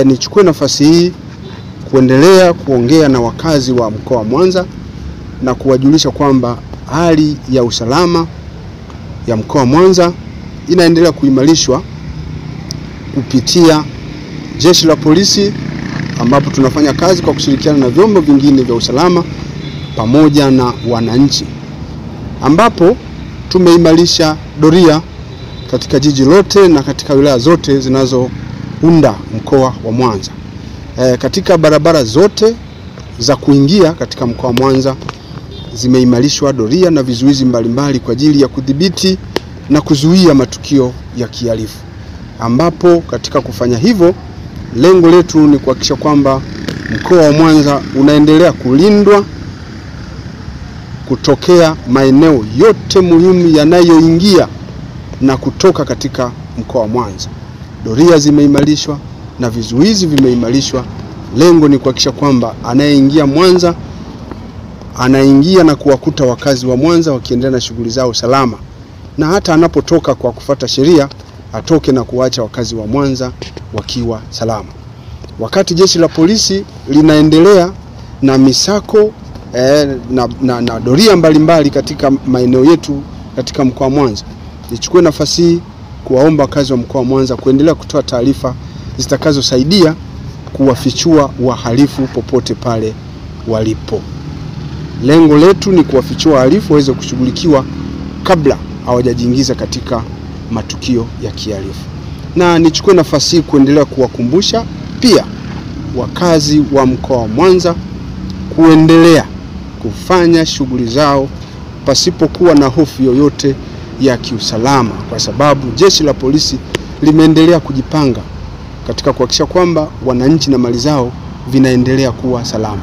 Nichukue nafasi hii kuendelea kuongea na wakazi wa mkoa wa Mwanza na kuwajulisha kwamba hali ya usalama ya mkoa wa Mwanza inaendelea kuimarishwa kupitia jeshi la polisi, ambapo tunafanya kazi kwa kushirikiana na vyombo vingine vya usalama pamoja na wananchi, ambapo tumeimarisha doria katika jiji lote na katika wilaya zote zinazounda mkoa wa Mwanza. Katika barabara zote za kuingia katika mkoa wa Mwanza zimeimarishwa doria na vizuizi mbalimbali kwa ajili ya kudhibiti na kuzuia matukio ya kihalifu, ambapo katika kufanya hivyo lengo letu ni kuhakikisha kwamba mkoa wa Mwanza unaendelea kulindwa kutokea maeneo yote muhimu yanayoingia na kutoka katika mkoa wa Mwanza. Doria zimeimarishwa na vizuizi vimeimarishwa. Lengo ni kuhakikisha kwamba anayeingia Mwanza anaingia na kuwakuta wakazi wa Mwanza wakiendelea na shughuli zao salama, na hata anapotoka kwa kufuata sheria atoke na kuacha wakazi wa Mwanza wakiwa salama. Wakati jeshi la polisi linaendelea na misako na doria mbalimbali katika maeneo yetu katika mkoa wa Mwanza, nichukue nafasi hii kuwaomba wakazi wa mkoa wa Mwanza kuendelea kutoa taarifa zitakazosaidia kuwafichua wahalifu popote pale walipo. Lengo letu ni kuwafichua wahalifu waweze kushughulikiwa kabla hawajajiingiza katika matukio ya kihalifu. Na nichukue nafasi hii kuendelea kuwakumbusha pia wakazi wa mkoa wa Mwanza kuendelea kufanya shughuli zao pasipokuwa na hofu yoyote ya kiusalama, kwa sababu jeshi la polisi limeendelea kujipanga katika kuhakikisha kwamba wananchi na mali zao vinaendelea kuwa salama.